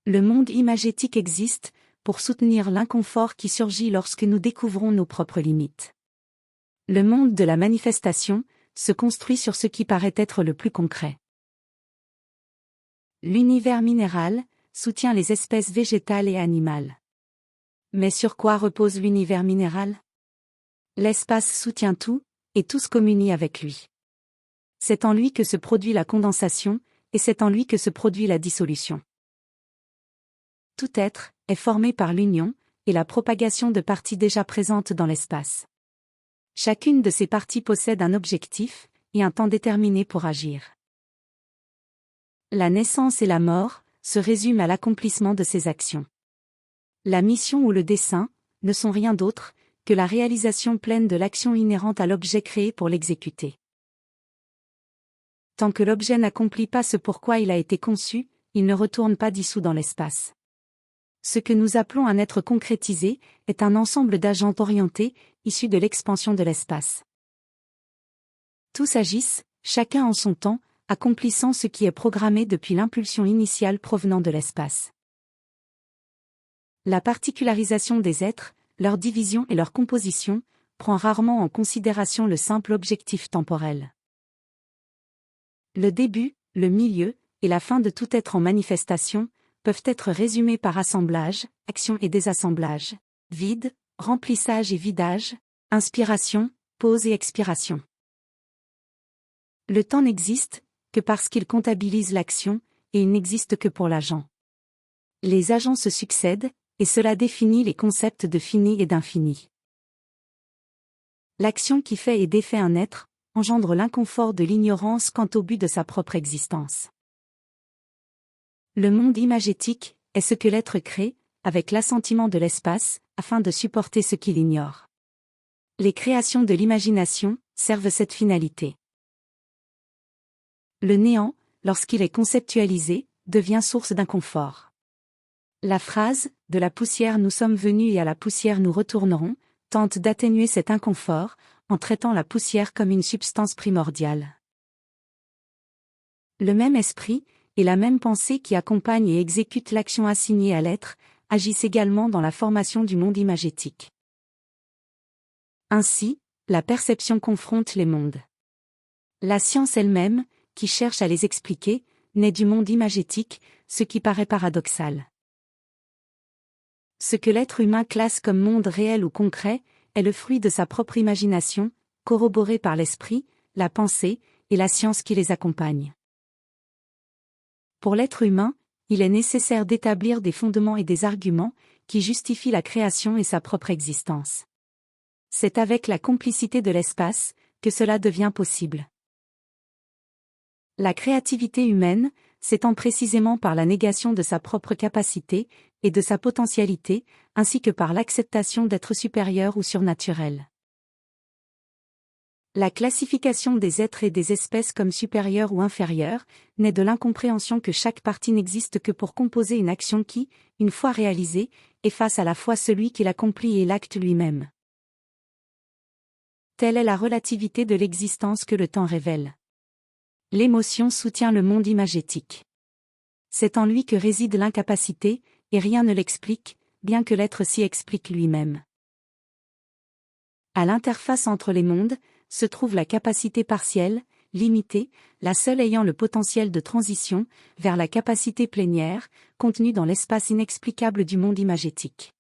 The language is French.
Le monde imagétique existe pour soutenir l'inconfort qui surgit lorsque nous découvrons nos propres limites. Le monde de la manifestation se construit sur ce qui paraît être le plus concret. L'univers minéral soutient les espèces végétales et animales. Mais sur quoi repose l'univers minéral? L'espace soutient tout, et tous communient avec lui. C'est en lui que se produit la condensation, et c'est en lui que se produit la dissolution. Tout être est formé par l'union et la propagation de parties déjà présentes dans l'espace. Chacune de ces parties possède un objectif et un temps déterminé pour agir. La naissance et la mort se résument à l'accomplissement de ces actions. La mission ou le dessein ne sont rien d'autre que la réalisation pleine de l'action inhérente à l'objet créé pour l'exécuter. Tant que l'objet n'accomplit pas ce pourquoi il a été conçu, il ne retourne pas dissous dans l'espace. Ce que nous appelons un être concrétisé est un ensemble d'agents orientés, issus de l'expansion de l'espace. Tous agissent, chacun en son temps, accomplissant ce qui est programmé depuis l'impulsion initiale provenant de l'espace. La particularisation des êtres, leur division et leur composition, prend rarement en considération le simple objectif temporel. Le début, le milieu, et la fin de tout être en manifestation, peuvent être résumés par assemblage, action et désassemblage, vide, remplissage et vidage, inspiration, pause et expiration. Le temps n'existe que parce qu'il comptabilise l'action, et il n'existe que pour l'agent. Les agents se succèdent, et cela définit les concepts de fini et d'infini. L'action qui fait et défait un être engendre l'inconfort de l'ignorance quant au but de sa propre existence. Le monde imagétique est ce que l'être crée, avec l'assentiment de l'espace, afin de supporter ce qu'il ignore. Les créations de l'imagination servent cette finalité. Le néant, lorsqu'il est conceptualisé, devient source d'inconfort. La phrase « de la poussière nous sommes venus et à la poussière nous retournerons » tente d'atténuer cet inconfort, en traitant la poussière comme une substance primordiale. Le même esprit, et la même pensée qui accompagne et exécute l'action assignée à l'être, agissent également dans la formation du monde imagétique. Ainsi, la perception confronte les mondes. La science elle-même, qui cherche à les expliquer, naît du monde imagétique, ce qui paraît paradoxal. Ce que l'être humain classe comme monde réel ou concret, est le fruit de sa propre imagination, corroborée par l'esprit, la pensée, et la science qui les accompagne. Pour l'être humain, il est nécessaire d'établir des fondements et des arguments qui justifient la création et sa propre existence. C'est avec la complicité de l'espace que cela devient possible. La créativité humaine s'étend précisément par la négation de sa propre capacité et de sa potentialité, ainsi que par l'acceptation d'être supérieur ou surnaturel. La classification des êtres et des espèces comme supérieurs ou inférieurs naît de l'incompréhension que chaque partie n'existe que pour composer une action qui, une fois réalisée, efface à la fois celui qui l'accomplit et l'acte lui-même. Telle est la relativité de l'existence que le temps révèle. L'émotion soutient le monde imagétique. C'est en lui que réside l'incapacité, et rien ne l'explique, bien que l'être s'y explique lui-même. À l'interface entre les mondes, se trouve la capacité partielle, limitée, la seule ayant le potentiel de transition, vers la capacité plénière, contenue dans l'espace inexplicable du monde imagétique.